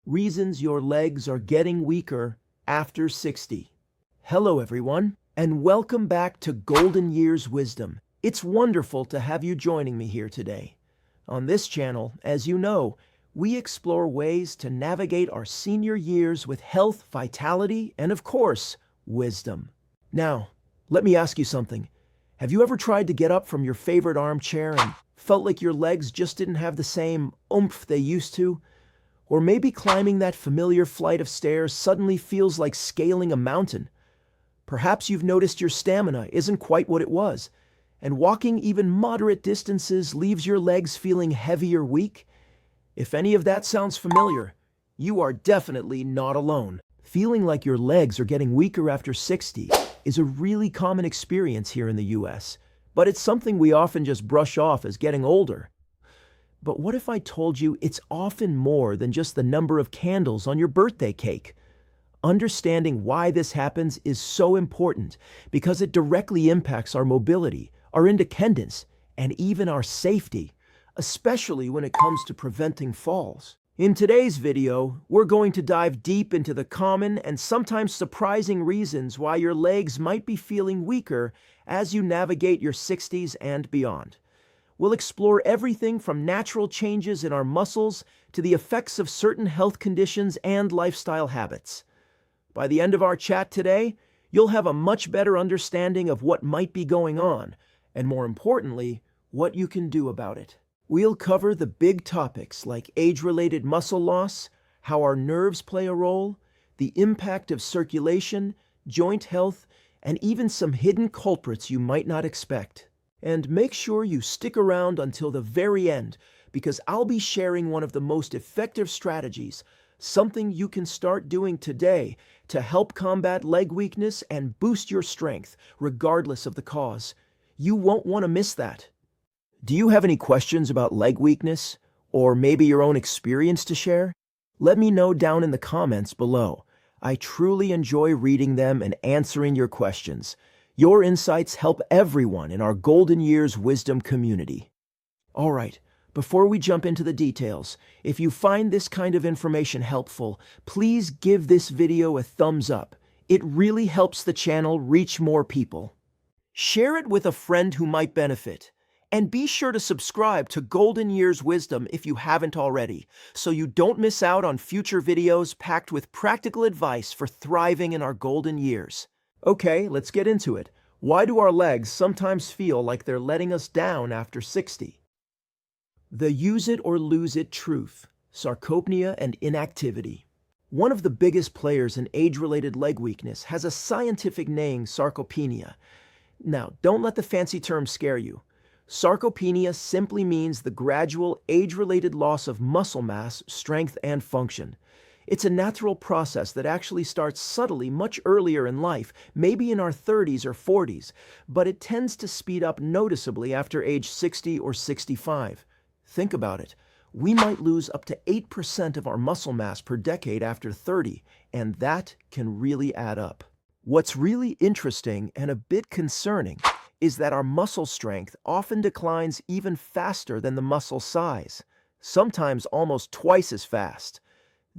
Reasons your legs are getting weaker after 60. Hello everyone, and welcome back to Golden Years Wisdom. It's wonderful to have you joining me here today. On this channel, as you know, we explore ways to navigate our senior years with health, vitality, and of course, wisdom. Now, let me ask you something. Have you ever tried to get up from your favorite armchair and felt like your legs just didn't have the same oomph they used to? Or maybe climbing that familiar flight of stairs suddenly feels like scaling a mountain. Perhaps you've noticed your stamina isn't quite what it was, and walking even moderate distances leaves your legs feeling heavy or weak. If any of that sounds familiar, you are definitely not alone. Feeling like your legs are getting weaker after 60 is a really common experience here in the US, but it's something we often just brush off as getting older. But what if I told you it's often more than just the number of candles on your birthday cake? Understanding why this happens is so important because it directly impacts our mobility, our independence, and even our safety, especially when it comes to preventing falls. In today's video, we're going to dive deep into the common and sometimes surprising reasons why your legs might be feeling weaker as you navigate your 60s and beyond. We'll explore everything from natural changes in our muscles to the effects of certain health conditions and lifestyle habits. By the end of our chat today, you'll have a much better understanding of what might be going on, and more importantly, what you can do about it. We'll cover the big topics like age-related muscle loss, how our nerves play a role, the impact of circulation, joint health, and even some hidden culprits you might not expect. And make sure you stick around until the very end, because I'll be sharing one of the most effective strategies, something you can start doing today to help combat leg weakness and boost your strength, regardless of the cause. You won't want to miss that. Do you have any questions about leg weakness, or maybe your own experience to share? Let me know down in the comments below. I truly enjoy reading them and answering your questions. Your insights help everyone in our Golden Years Wisdom community. All right, before we jump into the details, if you find this kind of information helpful, please give this video a thumbs up. It really helps the channel reach more people. Share it with a friend who might benefit. And be sure to subscribe to Golden Years Wisdom if you haven't already, so you don't miss out on future videos packed with practical advice for thriving in our golden years. Okay, let's get into it. Why do our legs sometimes feel like they're letting us down after 60? The use it or lose it truth, sarcopenia and inactivity. One of the biggest players in age-related leg weakness has a scientific name, sarcopenia. Now, don't let the fancy term scare you. Sarcopenia simply means the gradual age-related loss of muscle mass, strength, and function. It's a natural process that actually starts subtly much earlier in life, maybe in our 30s or 40s, but it tends to speed up noticeably after age 60 or 65. Think about it. We might lose up to 8% of our muscle mass per decade after 30, and that can really add up. What's really interesting and a bit concerning is that our muscle strength often declines even faster than the muscle size, sometimes almost twice as fast.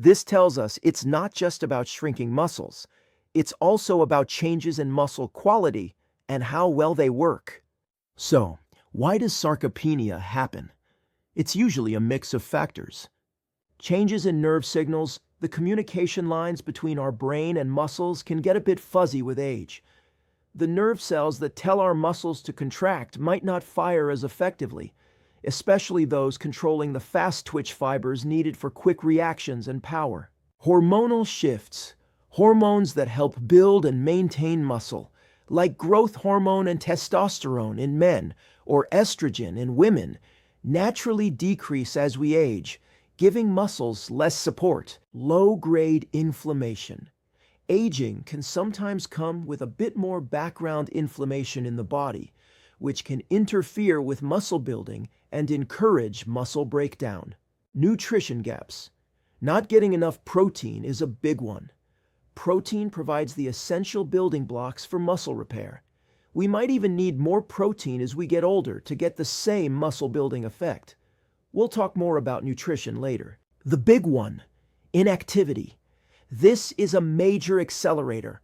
This tells us it's not just about shrinking muscles, it's also about changes in muscle quality and how well they work. So, why does sarcopenia happen? It's usually a mix of factors. Changes in nerve signals, the communication lines between our brain and muscles can get a bit fuzzy with age. The nerve cells that tell our muscles to contract might not fire as effectively, especially those controlling the fast twitch fibers needed for quick reactions and power. Hormonal shifts, hormones that help build and maintain muscle, like growth hormone and testosterone in men or estrogen in women, naturally decrease as we age, giving muscles less support. Low-grade inflammation. Aging can sometimes come with a bit more background inflammation in the body, which can interfere with muscle building and encourage muscle breakdown. Nutrition gaps. Not getting enough protein is a big one. Protein provides the essential building blocks for muscle repair. We might even need more protein as we get older to get the same muscle building effect. We'll talk more about nutrition later. The big one, Inactivity. This is a major accelerator.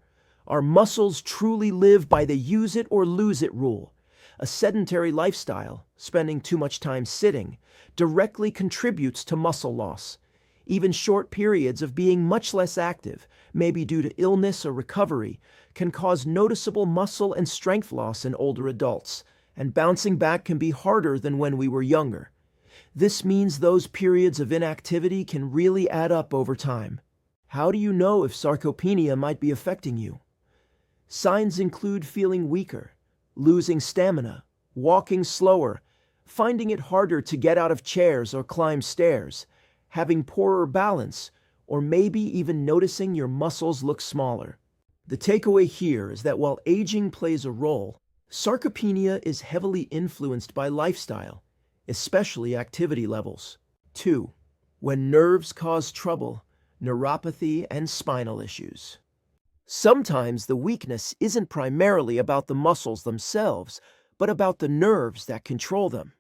Our muscles truly live by the use it or lose it rule. A sedentary lifestyle, spending too much time sitting, directly contributes to muscle loss. Even short periods of being much less active, maybe due to illness or recovery, can cause noticeable muscle and strength loss in older adults, and bouncing back can be harder than when we were younger. This means those periods of inactivity can really add up over time. How do you know if sarcopenia might be affecting you? Signs include feeling weaker, losing stamina, walking slower, finding it harder to get out of chairs or climb stairs, having poorer balance, or maybe even noticing your muscles look smaller. The takeaway here is that while aging plays a role, sarcopenia is heavily influenced by lifestyle, especially activity levels. 2. When nerves cause trouble, neuropathy and spinal issues. Sometimes the weakness isn't primarily about the muscles themselves, but about the nerves that control them.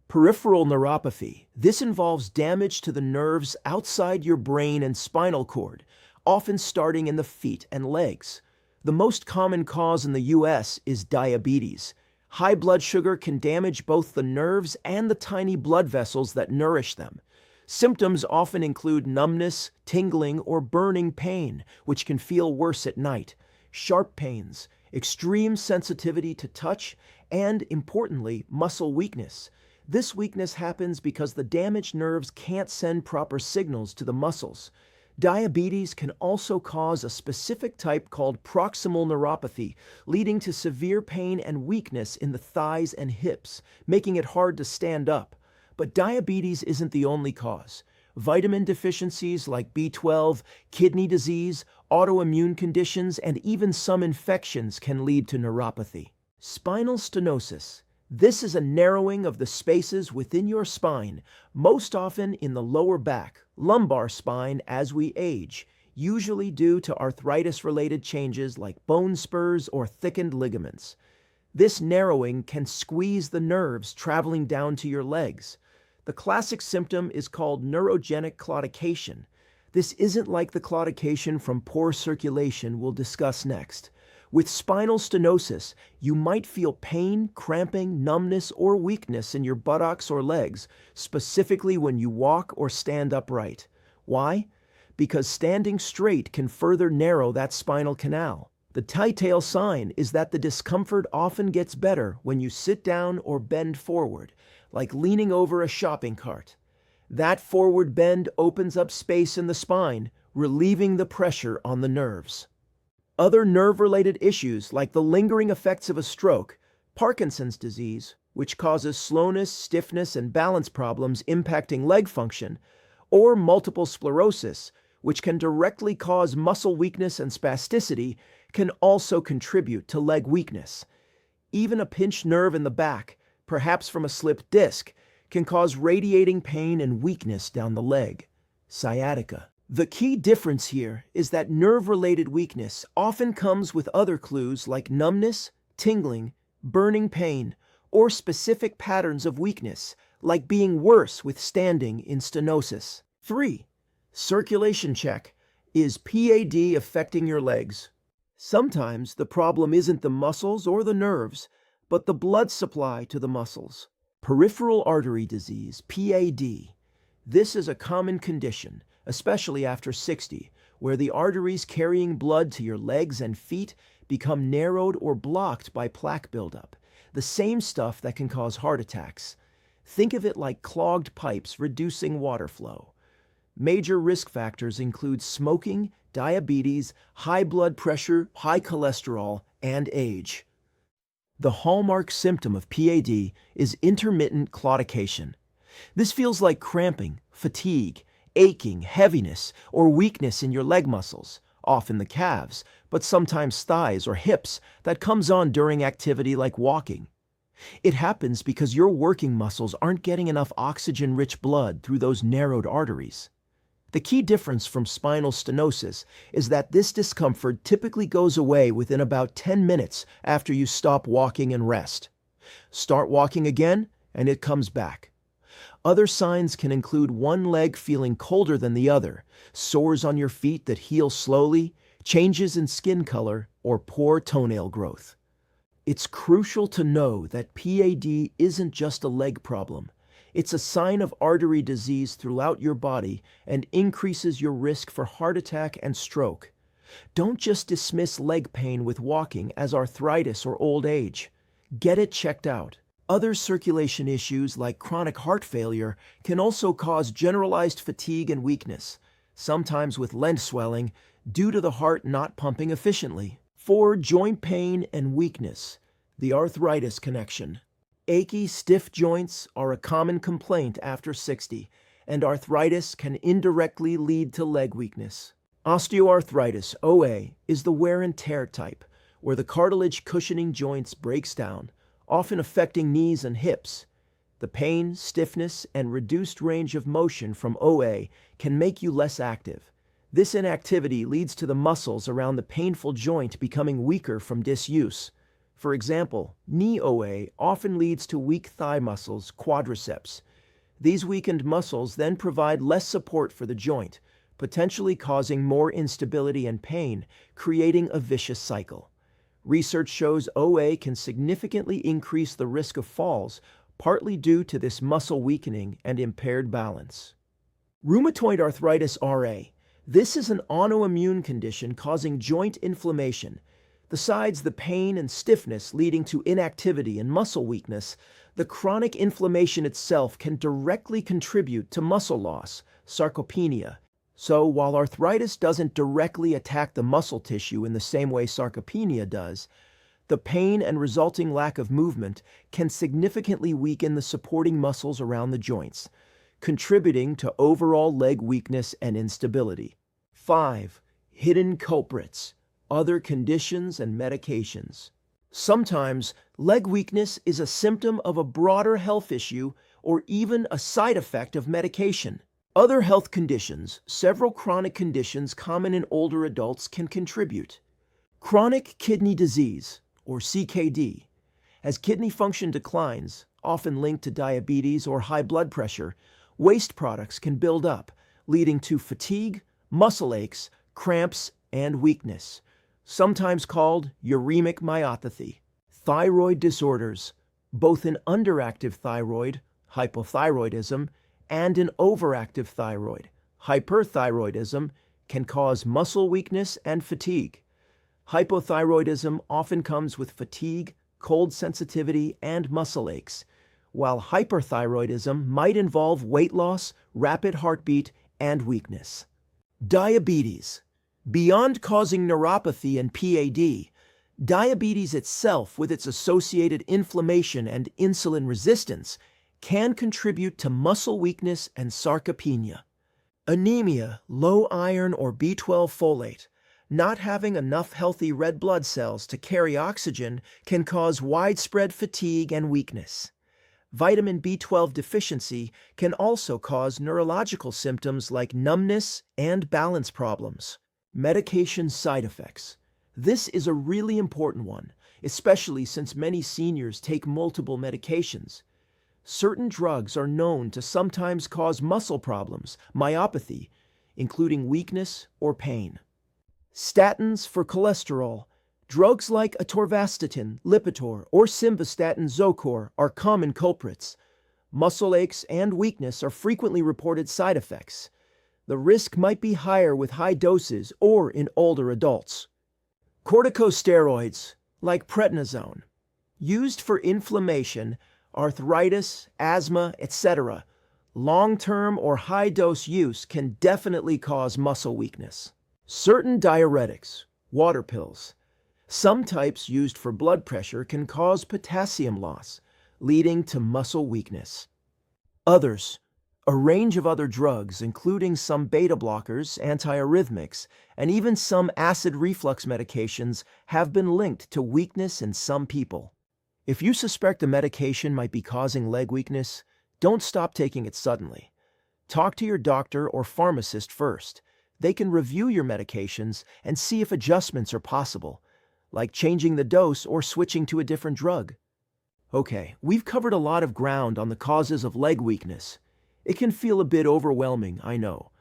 Peripheral neuropathy. This involves damage to the nerves outside your brain and spinal cord, often starting in the feet and legs. The most common cause in the US is diabetes. High blood sugar can damage both the nerves and the tiny blood vessels that nourish them. Symptoms often include numbness, tingling, or burning pain, which can feel worse at night, sharp pains, extreme sensitivity to touch, and, importantly, muscle weakness. This weakness happens because the damaged nerves can't send proper signals to the muscles. Diabetes can also cause a specific type called proximal neuropathy, leading to severe pain and weakness in the thighs and hips, making it hard to stand up. But diabetes isn't the only cause. Vitamin deficiencies like B12, kidney disease, autoimmune conditions, and even some infections can lead to neuropathy. Spinal stenosis. This is a narrowing of the spaces within your spine, most often in the lower back, lumbar spine as we age, usually due to arthritis-related changes like bone spurs or thickened ligaments. This narrowing can squeeze the nerves traveling down to your legs. The classic symptom is called neurogenic claudication. This isn't like the claudication from poor circulation we'll discuss next. With spinal stenosis, you might feel pain, cramping, numbness, or weakness in your buttocks or legs, specifically when you walk or stand upright. Why? Because standing straight can further narrow that spinal canal. The telltale sign is that the discomfort often gets better when you sit down or bend forward, like leaning over a shopping cart. That forward bend opens up space in the spine, relieving the pressure on the nerves. Other nerve-related issues like the lingering effects of a stroke, Parkinson's disease, which causes slowness, stiffness, and balance problems impacting leg function, or multiple sclerosis, which can directly cause muscle weakness and spasticity, can also contribute to leg weakness. Even a pinched nerve in the back, perhaps from a slipped disc, can cause radiating pain and weakness down the leg. Sciatica. The key difference here is that nerve-related weakness often comes with other clues like numbness, tingling, burning pain, or specific patterns of weakness, like being worse with standing in stenosis. 3. Circulation check. Is PAD affecting your legs? Sometimes the problem isn't the muscles or the nerves, but the blood supply to the muscles. Peripheral Artery Disease, PAD. This is a common condition, especially after 60, where the arteries carrying blood to your legs and feet become narrowed or blocked by plaque buildup, the same stuff that can cause heart attacks. Think of it like clogged pipes reducing water flow. Major risk factors include smoking, diabetes, high blood pressure, high cholesterol, and age. The hallmark symptom of PAD is intermittent claudication. This feels like cramping, fatigue, aching, heaviness, or weakness in your leg muscles, often the calves, but sometimes thighs or hips, that comes on during activity like walking. It happens because your working muscles aren't getting enough oxygen-rich blood through those narrowed arteries. The key difference from spinal stenosis is that this discomfort typically goes away within about 10 minutes after you stop walking and rest. Start walking again, and it comes back. Other signs can include one leg feeling colder than the other, sores on your feet that heal slowly, changes in skin color, or poor toenail growth. It's crucial to know that PAD isn't just a leg problem. It's a sign of artery disease throughout your body and increases your risk for heart attack and stroke. Don't just dismiss leg pain with walking as arthritis or old age. Get it checked out. Other circulation issues like chronic heart failure can also cause generalized fatigue and weakness, sometimes with lens swelling, due to the heart not pumping efficiently. 4. Joint pain and weakness. The arthritis connection. Achy, stiff joints are a common complaint after 60, and arthritis can indirectly lead to leg weakness. Osteoarthritis, OA, is the wear and tear type, where the cartilage cushioning joints breaks down, often affecting knees and hips. The pain, stiffness, and reduced range of motion from OA can make you less active. This inactivity leads to the muscles around the painful joint becoming weaker from disuse. For example, knee OA often leads to weak thigh muscles, quadriceps. These weakened muscles then provide less support for the joint, potentially causing more instability and pain, creating a vicious cycle. Research shows OA can significantly increase the risk of falls, partly due to this muscle weakening and impaired balance. Rheumatoid arthritis RA. This is an autoimmune condition causing joint inflammation. Besides the pain and stiffness leading to inactivity and muscle weakness, the chronic inflammation itself can directly contribute to muscle loss, sarcopenia. So while arthritis doesn't directly attack the muscle tissue in the same way sarcopenia does, the pain and resulting lack of movement can significantly weaken the supporting muscles around the joints, contributing to overall leg weakness and instability. 5. Hidden culprits. Other conditions and medications. Sometimes, leg weakness is a symptom of a broader health issue or even a side effect of medication. Other health conditions, several chronic conditions common in older adults can contribute. Chronic kidney disease, or CKD. As kidney function declines, often linked to diabetes or high blood pressure, waste products can build up, leading to fatigue, muscle aches, cramps, and weakness, sometimes called uremic myopathy. Thyroid disorders, both an underactive thyroid, hypothyroidism, and an overactive thyroid, hyperthyroidism, can cause muscle weakness and fatigue. Hypothyroidism often comes with fatigue, cold sensitivity, and muscle aches, while hyperthyroidism might involve weight loss, rapid heartbeat, and weakness. Diabetes. Beyond causing neuropathy and PAD, diabetes itself, with its associated inflammation and insulin resistance, can contribute to muscle weakness and sarcopenia. Anemia, low iron or B12 folate, not having enough healthy red blood cells to carry oxygen can cause widespread fatigue and weakness. Vitamin B12 deficiency can also cause neurological symptoms like numbness and balance problems. Medication side effects. This is a really important one, especially since many seniors take multiple medications. Certain drugs are known to sometimes cause muscle problems, myopathy, including weakness or pain. Statins for cholesterol. Drugs like atorvastatin, Lipitor, or simvastatin Zocor are common culprits. Muscle aches and weakness are frequently reported side effects. The risk might be higher with high doses or in older adults. Corticosteroids, like prednisone, used for inflammation, arthritis, asthma, etc. Long-term or high-dose use can definitely cause muscle weakness. Certain diuretics, water pills. Some types used for blood pressure can cause potassium loss, leading to muscle weakness. Others, a range of other drugs, including some beta blockers, antiarrhythmics, and even some acid reflux medications, have been linked to weakness in some people. If you suspect a medication might be causing leg weakness, don't stop taking it suddenly. Talk to your doctor or pharmacist first. They can review your medications and see if adjustments are possible, like changing the dose or switching to a different drug. Okay, we've covered a lot of ground on the causes of leg weakness. It can feel a bit overwhelming, I know.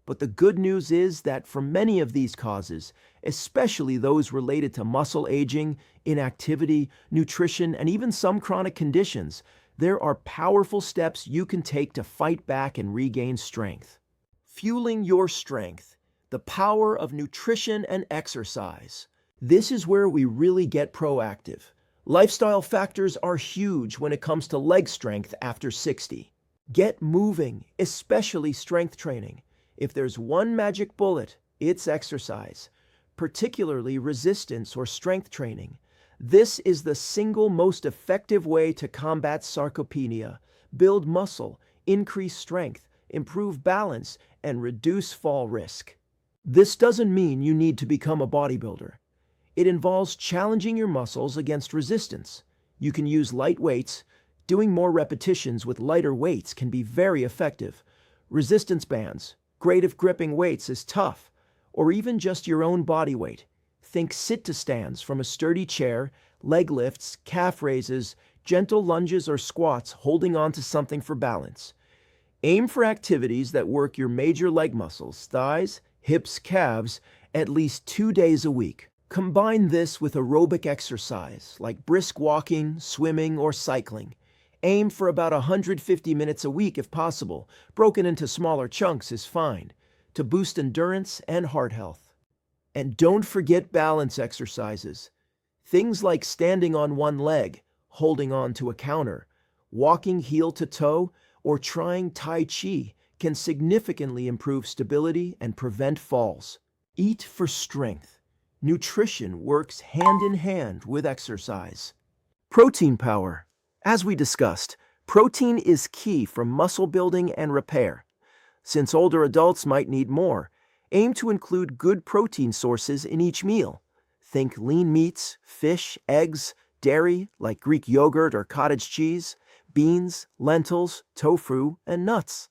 But the good news is that for many of these causes, especially those related to muscle aging, inactivity, nutrition, and even some chronic conditions, there are powerful steps you can take to fight back and regain strength. Fueling your strength, the power of nutrition and exercise. This is where we really get proactive. Lifestyle factors are huge when it comes to leg strength after 60. Get moving, especially strength training. If there's one magic bullet, it's exercise, particularly resistance or strength training. This is the single most effective way to combat sarcopenia, build muscle, increase strength, improve balance, and reduce fall risk. This doesn't mean you need to become a bodybuilder. It involves challenging your muscles against resistance. You can use light weights. Doing more repetitions with lighter weights can be very effective. Resistance bands, great if gripping weights is tough, or even just your own body weight. Think sit-to-stands from a sturdy chair, leg lifts, calf raises, gentle lunges or squats holding on to something for balance. Aim for activities that work your major leg muscles, thighs, hips, calves, at least 2 days a week. Combine this with aerobic exercise like brisk walking, swimming, or cycling. Aim for about 150 minutes a week if possible. Broken into smaller chunks is fine, to boost endurance and heart health. And don't forget balance exercises. Things like standing on one leg, holding on to a counter, walking heel to toe, or trying Tai Chi can significantly improve stability and prevent falls. Eat for strength. Nutrition works hand in hand with exercise. Protein power. As we discussed, protein is key for muscle building and repair. Since older adults might need more, aim to include good protein sources in each meal. Think lean meats, fish, eggs, dairy like Greek yogurt or cottage cheese, beans, lentils, tofu, and nuts.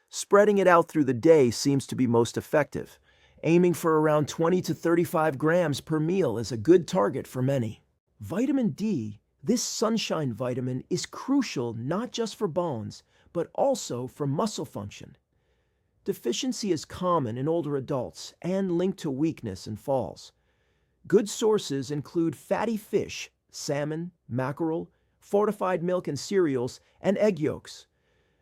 Spreading it out through the day seems to be most effective. Aiming for around 20 to 35 grams per meal is a good target for many. Vitamin D, this sunshine vitamin, is crucial not just for bones, but also for muscle function. Deficiency is common in older adults and linked to weakness and falls. Good sources include fatty fish, salmon, mackerel, fortified milk and cereals, and egg yolks.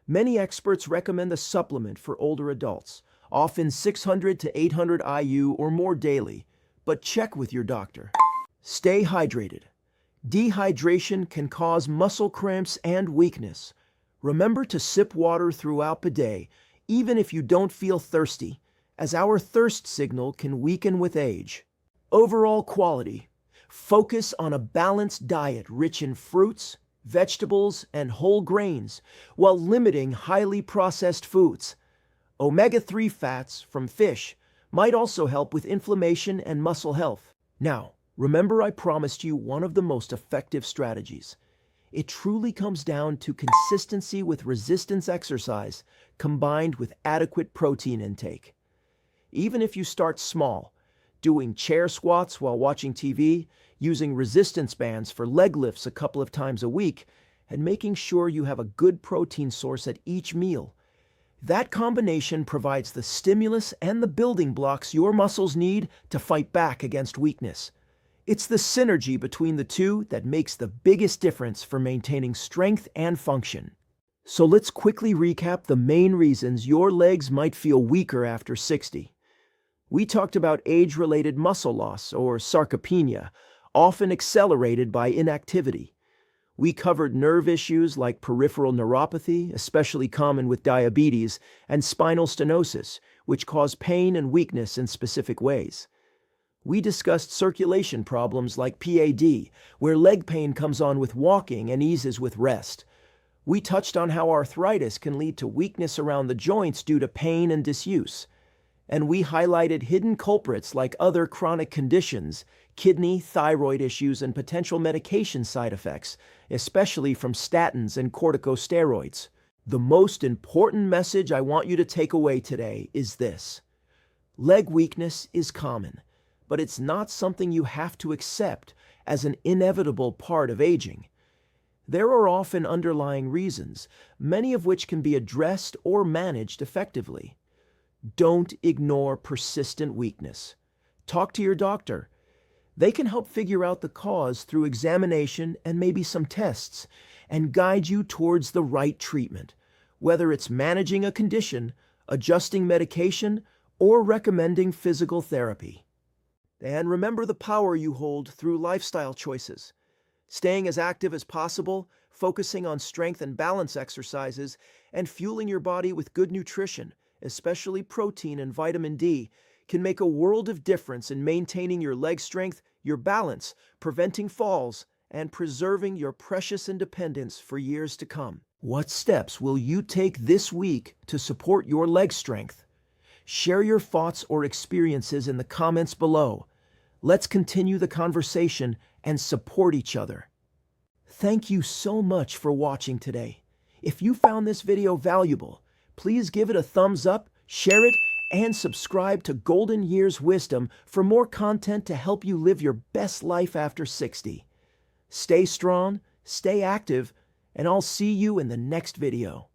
Many experts recommend the supplement for older adults, often 600 to 800 IU or more daily, but check with your doctor. Stay hydrated. Dehydration can cause muscle cramps and weakness. Remember to sip water throughout the day, even if you don't feel thirsty, as our thirst signal can weaken with age. Overall quality. Focus on a balanced diet rich in fruits, vegetables, and whole grains, while limiting highly processed foods. Omega-3 fats from fish might also help with inflammation and muscle health. Now, remember I promised you one of the most effective strategies. It truly comes down to consistency with resistance exercise combined with adequate protein intake. Even if you start small, doing chair squats while watching TV, using resistance bands for leg lifts a couple of times a week, and making sure you have a good protein source at each meal, that combination provides the stimulus and the building blocks your muscles need to fight back against weakness. It's the synergy between the two that makes the biggest difference for maintaining strength and function. So let's quickly recap the main reasons your legs might feel weaker after 60. We talked about age-related muscle loss, or sarcopenia, often accelerated by inactivity. We covered nerve issues like peripheral neuropathy, especially common with diabetes, and spinal stenosis, which cause pain and weakness in specific ways. We discussed circulation problems like PAD, where leg pain comes on with walking and eases with rest. We touched on how arthritis can lead to weakness around the joints due to pain and disuse. And we highlighted hidden culprits like other chronic conditions, kidney, thyroid issues, and potential medication side effects, especially from statins and corticosteroids. The most important message I want you to take away today is this. Leg weakness is common, but it's not something you have to accept as an inevitable part of aging. There are often underlying reasons, many of which can be addressed or managed effectively. Don't ignore persistent weakness. Talk to your doctor. They can help figure out the cause through examination and maybe some tests, and guide you towards the right treatment, whether it's managing a condition, adjusting medication, or recommending physical therapy. And remember the power you hold through lifestyle choices. Staying as active as possible, focusing on strength and balance exercises, and fueling your body with good nutrition, especially protein and vitamin D, can make a world of difference in maintaining your leg strength, your balance, preventing falls, and preserving your precious independence for years to come. What steps will you take this week to support your leg strength? Share your thoughts or experiences in the comments below. Let's continue the conversation and support each other. Thank you so much for watching today. If you found this video valuable, please give it a thumbs up, share it, and subscribe to Golden Years Wisdom for more content to help you live your best life after 60. Stay strong, stay active, and I'll see you in the next video.